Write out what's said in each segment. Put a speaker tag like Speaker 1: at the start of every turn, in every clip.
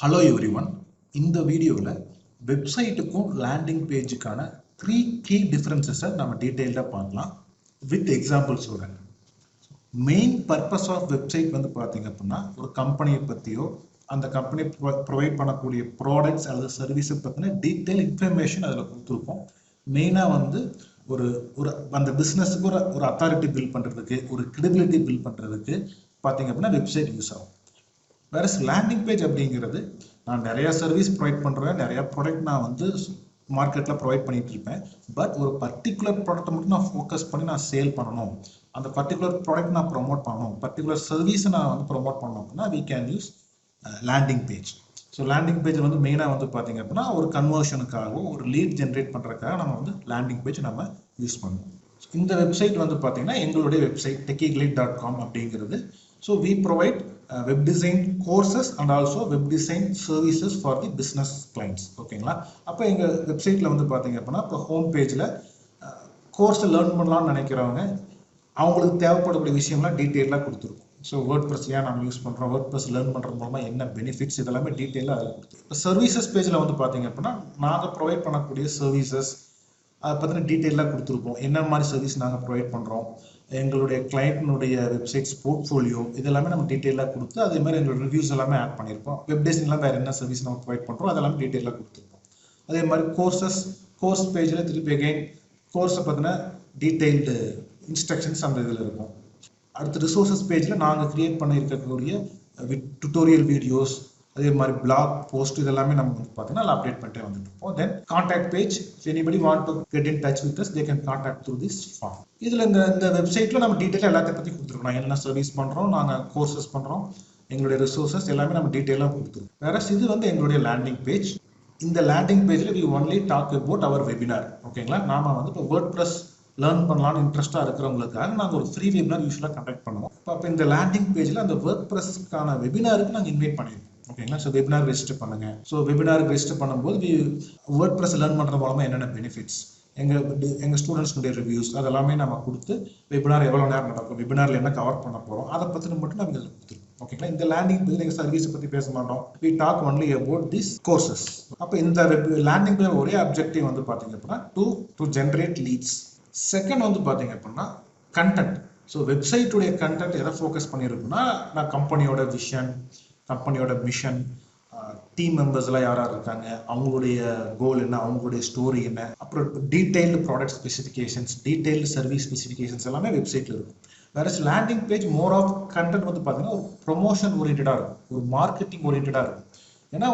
Speaker 1: Hello everyone. இந்த வீடியோவில் வெப்சைட்டுக்கும் லேண்டிங் பேஜுக்கான 3 key differences நம்ம டீட்டெயில்டாக பார்க்கலாம் வித் எக்ஸாம்பிள்ஸோட. மெயின் பர்பஸ் ஆஃப் வெப்சைட் வந்து பார்த்தீங்க அப்படின்னா ஒரு கம்பெனியை பற்றியோ அந்த கம்பெனி ப்ரொவைட் பண்ணக்கூடிய ப்ராடக்ட்ஸ் அல்லது சர்வீஸை பற்றின டீட்டெயில் இன்ஃபர்மேஷன் அதில் கொடுத்துருப்போம். மெயினாக வந்து ஒரு ஒரு அந்த பிஸ்னஸுக்கு ஒரு அத்தாரிட்டி பில்ட் பண்ணுறதுக்கு ஒரு கிரெடிபிலிட்டி பில்ட் பண்ணுறதுக்கு பார்த்தீங்க அப்படின்னா வெப்சைட் யூஸ் ஆகும். வேற லேண்டிங் பேஜ் அப்படிங்கிறது நான் நிறைய சர்வீஸ் ப்ரொவைட் பண்ணுறேன், நிறைய ப்ராடக்ட் நான் வந்து மார்க்கெட்டில் ப்ரொவைட் பண்ணிட்டு இருப்பேன். பட் ஒரு பர்டிகுலர் ப்ராடக்ட்டை மட்டும் நான் ஃபோக்கஸ் பண்ணி நான் சேல் பண்ணணும், அந்த பர்டிகுலர் ப்ராடக்ட் நான் ப்ரொமோட் பண்ணணும், பர்டிகுலர் சர்வீஸை நான் வந்து ப்ரொமோட் பண்ணணும் அப்படின்னா we can use landing page. So landing page வந்து மெயினாக வந்து பார்த்தீங்க அப்படின்னா ஒரு கன்வர்ஷனுக்காகவும் ஒரு லீட் ஜென்ரேட் பண்ணுறதுக்காக நம்ம வந்து லேண்டிங் பேஜ் நம்ம யூஸ் பண்ணுவோம். இந்த வெப்சைட் வந்து பார்த்தீங்கன்னா எங்களுடைய வெப்சைட் techieglide.com அப்படிங்கிறது. So we provide web design courses and also web design services for the business clients. ஓகேங்களா? அப்போ எங்கள் வெப்சைட்டில் வந்து பார்த்தீங்க அப்படின்னா இப்போ ஹோம் பேஜில் கோர்ஸை லேர்ன் பண்ணலாம்னு நினைக்கிறவங்க அவங்களுக்கு தேவைப்படக்கூடிய விஷயம்லாம் டீட்டெயிலாக கொடுத்துருக்கோம். ஸோ வேர்ட் ப்ரெஸ் ஏன் நம்ம யூஸ் பண்ணுறோம், வேர்ட் ப்ரெஸ் லேர்ன் பண்ணுறது மூலமாக என்ன பெனிஃபிட்ஸ், இதெல்லாமே டீட்டெயிலாக அதில் கொடுத்துருக்கோம். இப்போ சர்வீசஸ் பேஜில் வந்து பார்த்தீங்க அப்படின்னா நாங்கள் ப்ரொவைட் பண்ணக்கூடிய சர்வீசஸ் அதை பற்றின டீட்டெயிலாக கொடுத்துருப்போம். என்ன மாதிரி சர்வீஸ் நாங்கள் ப்ரொவைட் பண்ணுறோம், எங்களுடைய கிளைண்ட்னுடைய வெப்சைட்ஸ் போர்ட்ஃபோலியோ இதெல்லாமே நம்ம டீட்டெயிலாக கொடுத்து அதே மாதிரி எங்களோட ரிவ்யூஸ் எல்லாமே ஆட் பண்ணியிருப்போம். வெப் டிசைன்லாம் வேறு என்ன சர்வீஸ் நம்ம ப்ரொவைட் பண்ணுறோம் அதெல்லாம் டீட்டெயிலாக கொடுத்துருப்போம். அதே மாதிரி கோர்ஸ் பேஜில் திருப்பி அகைன் கோர்ஸை பற்றின டீட்டெயில்டு இன்ஸ்ட்ரக்ஷன்ஸ் அந்த இதில் இருக்கும். அடுத்து ரிசோர்ஸஸ் பேஜில் நாங்கள் கிரியேட் பண்ணியிருக்கக்கூடிய டுட்டோரியல் வீடியோஸ், அதே மாதிரி பிளாக் போஸ்ட் இதெல்லாமே நம்ம வந்து பார்த்தீங்கன்னா அப்டேட் பண்ணிட்டே வந்துட்டு இருப்போம். Then contact page, if anybody want to get in touch with us they can contact through this form. இதில் இந்த வெப்சைட்டில் நம்ம டீட்டெயிலாக எல்லாத்தையும் பற்றி கொடுத்துருக்கோம். நாங்கள் என்ன சர்வீஸ் பண்ணுறோம், நாங்கள் கோர்சஸ் பண்ணுறோம், எங்களுடைய ரிசோர்ஸஸ் எல்லாமே நம்ம டீட்டெயிலாக கொடுத்துருக்கோம். வேற இது வந்து எங்களுடைய லேண்டிங் பேஜ். இந்த லேண்டிங் பேஜில் we only talk about our webinar. ஓகேங்களா? நாம வந்து இப்போ வேர்ட் ப்ரெஸ் லேர்ன் பண்ணலான்னு இன்ட்ரெஸ்ட்டாக இருக்கிறவங்களுக்காக நாங்கள் ஒரு ஃப்ரீ வெபினார் யூஸ்வலாக கண்டக்ட் பண்ணுவோம். இப்போ இந்த லேண்டிங் பேஜில் அந்த வேர்ட் ப்ரெஸ்க்கான வெபினாருக்கு நாங்கள் இன்வைட் பண்ணியிருக்கோம். ஓகேங்களா? ஸோ வெபினார் ரெஜிஸ்டர் பண்ணுங்க. ஸோ வெபினாருக்கு ரெஜிஸ்டர் பண்ணும்போது வேர்ட் ப்ரெஸ் லேர்ன் பண்ணுற மூலமாக என்னென்ன பெனிஃபிட்ஸ், எங்கள் ஸ்டூடெண்ட்ஸ்னுடைய ரிவ்யூஸ் அதெல்லாமே நம்ம கொடுத்து வெபினார் எவ்வளோ நேரம் நடக்கும், வெபினாரில் என்ன கவர் பண்ண போகிறோம் அதை பற்றி மட்டும் நம்ம இதில் கொடுத்துருக்கோம். ஓகேங்களா? இந்த லேண்டிங் பேஜ் எங்கள் சர்வீஸை பற்றி பேச மாட்டோம். We talk only about this courses. அப்போ இந்த லேண்டிங் பேஜ் ஒரே அப்ஜெக்டிவ் வந்து பார்த்தீங்க அப்படின்னா டு ஜென்ரேட் லீட்ஸ். செகண்ட் வந்து பார்த்தீங்க அப்படின்னா கண்டென்ட். ஸோ வெப்சைட்டுடைய கண்டென்ட் எதை ஃபோக்கஸ் பண்ணியிருக்குன்னா நான் கம்பெனியோட விஷன், கம்பெனியோட மிஷன், டீம் மெம்பர்ஸ்லாம் யாராக இருக்காங்க, அவங்களுடைய கோல் என்ன, அவங்களுடைய ஸ்டோரி என்ன, அப்புறம் detailed product specifications, detailed service specifications எல்லாமே வெப்சைட்டில் இருக்கும். வேற landing page more of content வந்து பார்த்தீங்கன்னா ஒரு ப்ரொமோஷன் ஓரியன்டாக இருக்கும், ஒரு மார்க்கெட்டிங் ஓரியன்டாக இருக்கும். ஏன்னா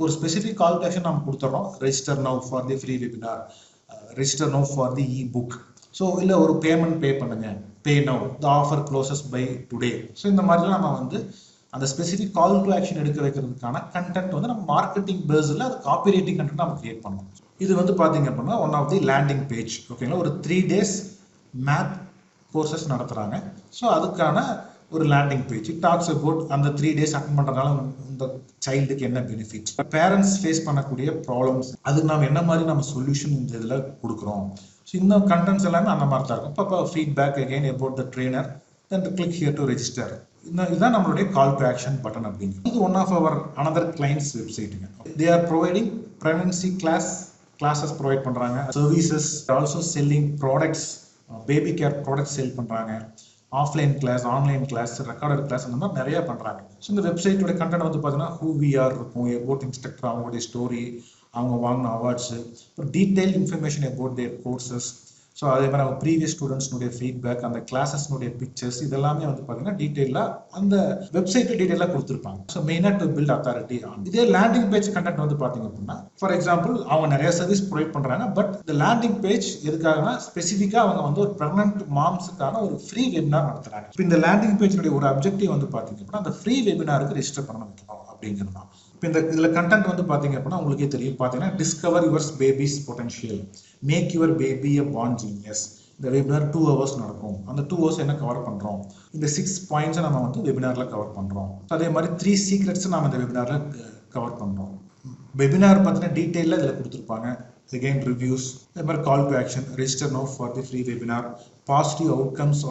Speaker 1: ஒரு ஸ்பெசிஃபிக் கால் டு ஆக்ஷன் நம்ம கொடுத்துட்றோம். Register now for the free webinar, register now for the e book. So இல்லை ஒரு பேமெண்ட் பே பண்ணுங்க, pay now, the offer closes by today. So இந்த மாதிரிலாம் நம்ம வந்து அந்த ஸ்பெசிஃபிக் கால் டு ஆக்ஷன் எடுக்க வைக்கிறதுக்கான கண்டென்ட் வந்து நம்ம மார்க்கெட்டிங் பேஸில் அது காப்பி ரைட்டிங் கண்டென்ட் நம்ம கிரியேட் பண்ணணும். இது வந்து பார்த்தீங்க அப்படின்னா one of the landing page. ஓகேங்களா? ஒரு 3 days மேத் கோர்சஸ் நடத்துகிறாங்க. ஸோ அதுக்கான ஒரு landing page. It talks about அந்த 3 days அட்டன் பண்ணுறதுனால இந்த சைல்டுக்கு என்ன பெனிஃபிட்ஸ், பேரண்ட்ஸ் ஃபேஸ் பண்ணக்கூடிய ப்ராப்ளம்ஸ், அதுக்கு நம்ம என்ன மாதிரி நம்ம சொல்யூஷன் இந்த இதில் கொடுக்குறோம். ஸோ இந்த கண்டென்ட்ஸ் எல்லாமே அந்த மாதிரி தான் இருக்கும். இப்போ feedback again about the trainer, then click here to register. இதுதான் நம்மளுடைய கால் டு ஆக்ஷன் பட்டன் அப்படிங்கிறது. இது one of our another clients வெப்சைட்டுங்க. They are providing pregnancy classes provide பண்ணுறாங்க, services, also selling products, baby care products sale பண்ணுறாங்க, offline class, online class, recorded class, அந்த மாதிரி நிறையா பண்ணுறாங்க. ஸோ இந்த வெப்சைட்டோட கண்டென்ட் வந்து பார்த்தீங்கன்னா ஹூ வி ஆர் இருக்கும், அபவுட் இன்ஸ்ட்ரக்டர், அவங்களுடைய ஸ்டோரி, அவங்க வாங்கின அவார்ட்ஸு, அப்புறம் detail information about their courses. So அதே மாதிரி அவங்க ப்ரீவியஸ் ஸ்டூடெண்ட்ஸ்னுடைய ஃபீட்பேக், அந்த கிளாஸஸ்னுடைய பிக்சர்ஸ் இதெல்லாமே வந்து பார்த்தீங்கன்னா டீட்டெயிலாக அந்த வெப்சைட்டில் டீட்டெயிலாக கொடுத்துருப்பாங்க. ஸோ மெயினாக டு பில்ட் அத்தாரிட்டி ஆன். இதே லேண்டிங் பேஜ் கண்டென்ட் வந்து பார்த்தீங்க அப்படின்னா ஃபார் எக்ஸாம்பிள் அவங்க நிறைய சர்வீஸ் ப்ரொவைட் பண்ணுறாங்க. பட் இந்த லேண்டிங் பேஜ் எதுக்காகனா ஸ்பெசிஃபிக்காக அவங்க வந்து ஒரு ப்ரெக்னன்ட் மாம்ஸுக்கான ஒரு ஃப்ரீ வெபினார் நடத்துகிறாங்க. இப்போ இந்த லேண்டிங் பேஜினுடைய ஒரு அப்ஜெக்டிவ் வந்து பார்த்தீங்க அப்படின்னா அந்த ஃப்ரீ வெபினாருக்கு ரெஜிஸ்டர் பண்ண வைக்கணும் அப்படிங்கிறது தான். இப்போ இதில் கண்டென்ட் வந்து பார்த்தீங்க அப்படின்னா உங்களுக்கே தெரியும். பார்த்தீங்கன்னா discover your baby's potential, make your baby a born genius. இந்த வெபினார் 2 hours நடக்கும். அந்த 2 hours என்ன கவர் பண்ணுறோம், இந்த 6 points நம்ம வந்து வெபினாரில் கவர் பண்ணுறோம். அதே மாதிரி 3 secrets நம்ம இந்த வெபினாரில் கவர் பண்ணுறோம். வெபினார் பற்றின டீட்டெயிலில் இதில் கொடுத்துருப்பாங்க. again reviews, அதே மாதிரி call to action, register now for the free webinar, positive outcomes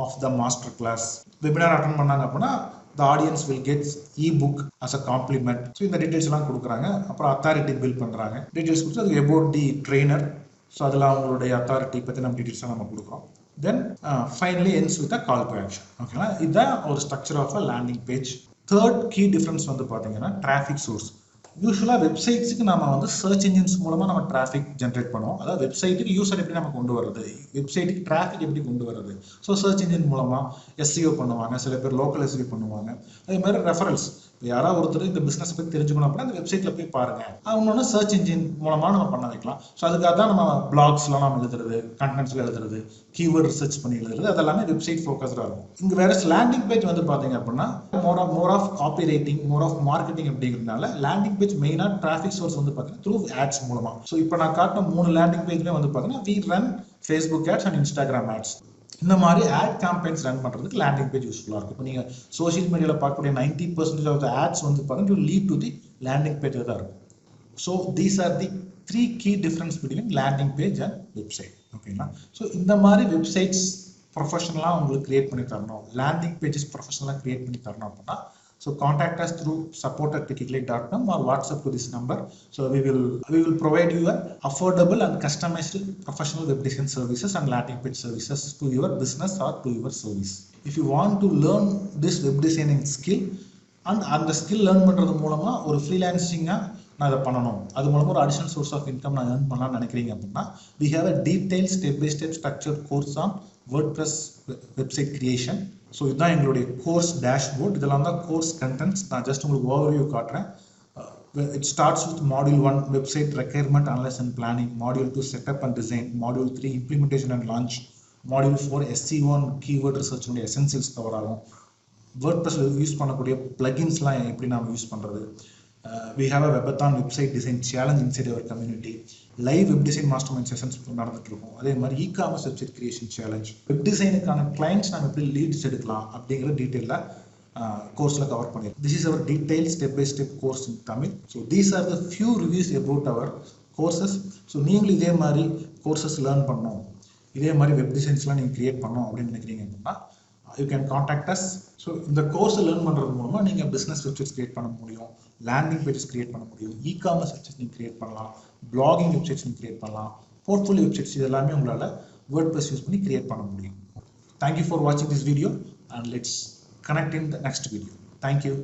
Speaker 1: of the master class. Webinar attend பண்ணாங்க அப்படின்னா the audience will get ebook as a compliment. So இந்த டீடைல்ஸ் எல்லாம் கொடுக்குறாங்க. அப்புறம் அத்தாரிட்டி பில்ட் பண்றாங்க. Details கொடுத்து அது about the trainer. ஸோ அதில் அவங்களுடைய அத்தாரிட்டி பற்றி நம்ம டீடைல்ஸாக நம்ம கொடுக்குறோம். Then finally ends with a call to action. ஓகேங்களா, இதுதான் ஒரு structure of a landing page. Third key difference வந்து பார்த்தீங்கன்னா டிராஃபிக் சோர்ஸ். யூஸ்வலாக வெப்சைட்ஸுக்கு நம்ம வந்து சர்ச் இன்ஜின்ஸ் மூலமாக நம்ம டிராஃபிக் ஜென்ரேட் பண்ணுவோம். அதாவது வெப்சைட்டுக்கு யூசர் எப்படி நம்ம கொண்டு வர்றது, வெப்சைட்டுக்கு டிராஃபிக் எப்படி கொண்டு வர்றது. ஸோ சர்ச் இன்ஜின் மூலமாக எஸ்இஓ பண்ணுவாங்க, சில பேர் லோக்கல் எஸ்இஓ பண்ணுவாங்க. அதே மாதிரி ரெஃபரன்ஸ், இப்போ யாராவது ஒருத்தர் இந்த பிஸ்னஸ் பற்றி தெரிஞ்சுக்கணும் அப்படின்னா அந்த வெப்சைட்டில் போய் பாருங்க, அவனோட சர்ச் இன்ஜின் மூலமாக நம்ம பண்ண வைக்கலாம். ஸோ அதுக்காக தான் நம்ம பிளாக்ஸ்லாம் நம்ம எழுதுறது, கண்டென்ட்ஸ்ல எழுதுறது, கீவேர்ட் ரிசர்ச் பண்ணி எழுதுறது, அதெல்லாமே வெப்சைட் ஃபோக்கஸ்டாக இருக்கும். இங்கே வேற லேண்டிங் பேஜ் வந்து பார்த்தீங்க அப்படின்னா more of copy writing, more of marketing அப்படிங்கிறதுனால லேண்டிங் பேஜ் மெயினாக டிராஃபிக் சோர்ஸ் வந்து பார்த்தீங்கன்னா த்ரூ ஆட்ஸ் மூலமா. ஸோ இப்போ நான் காட்டின 3 லேண்டிங் பேஜ்லேயே வந்து பார்த்தீங்கன்னா we run Facebook ads and Instagram ads. இந்த மாதிரி ஆட் கேம்பெயின்ஸ் ரன் பண்ணுறதுக்கு லேண்டிங் பேஜ் யூஸ்ஃபுல்லாக இருக்கும். இப்போ நீங்கள் சோஷியல் மீடியாவில் பார்க்கக்கூடிய 90% ஆஃப் த ஆட்ஸ் வந்து பார்த்தீங்கன்னா lead to the landing page தான் இருக்கும். So these are the 3 key difference between landing page and website. ஓகேங்களா, ஸோ இந்த மாதிரி வெப்சைட்ஸ் ப்ரொஃபஷனலாக உங்களுக்கு கிரியேட் பண்ணி தரணும், லேண்டிங் பேஜஸ் ப்ரொஃபஷனலாக கிரியேட் பண்ணி தரணும் அப்படின்னா so contact us through support@techiclate.com or WhatsApp to this number. So we will provide you a affordable and customized professional web design services and landing page services to your business or to your service. If you want to learn this web designing skill and அந்த skill learn பண்ணுறது மூலமாக ஒரு ஃப்ரீலான்சிங்காக நான் இதை பண்ணணும், அது மூலமாக ஒரு அடிஷனல் சோர்ஸ் ஆஃப் இன்கம் நான் ஏர்ன் பண்ணலாம்னு நினைக்கிறீங்க அப்படின்னா we have a detailed step by step structured course on WordPress website creation. So இதுதான் எங்களுடைய கோர்ஸ் டேஷ்போர்ட். இதெல்லாம் தான் கோர்ஸ் கண்டென்ட்ஸ். நான் ஜஸ்ட் உங்களுக்கு ஓவர்வியூ காட்டுறேன். It starts with module 1 website requirement analyse and planning, module 2 setup and design, module 3 implementation and launch, module 4 SEO and keyword ரிசர்ச்சுடைய essentials cover ஆகும். வேர்ட்பிரஸ்ல யூஸ் பண்ணக்கூடிய பிளகின்ஸ்லாம் எப்படி நாம் யூஸ் பண்ணுறது. We have a webathon website design challenge inside our community. Live web design mastermind sessions நடந்துட்டு இருக்கும். அதே மாதிரி ecommerce website creation challenge, web டிசைனுக்கான கிளைண்ட்ஸ் நம்ம எப்படி லீட்ஸ் எடுக்கலாம் அப்படிங்கிற டீட்டெயிலாக கோர்ஸில் கவர் பண்ணியிருக்கோம். This is our detail step by step course in Tamil. So these are the few reviews about our courses. ஸோ நீங்களும் இதே மாதிரி கோர்சஸ் லேர்ன் பண்ணணும், இதே மாதிரி வெப் டிசைன்ஸ்லாம் நீங்கள் கிரியேட் பண்ணணும் அப்படின்னு நினைக்கிறீங்க அப்படின்னா you can contact us. So இந்த கோர்ஸை லேர்ன் பண்ணுறது மூலமாக நீங்கள் பிஸ்னஸ் வெப்சைட்ஸ் கிரியேட் பண்ண முடியும், லேண்டிங் பேஜஸ் கிரியேட் பண்ண முடியும், இ-காமர்ஸ் வெப்சைட்ஸ் நீங்கள் கிரியேட் பண்ணலாம், பிளாகிங் வெப்சைட்ஸ் நீங்கள் கிரியேட் பண்ணலாம், போர்ட்ஃபோலியோ வெப்சைட்ஸ், இது எல்லாமே உங்களால் வேர்ட்பிரஸ் யூஸ் பண்ணி கிரியேட் பண்ண முடியும். Thank you for watching this video and let's connect in the next video. Thank you.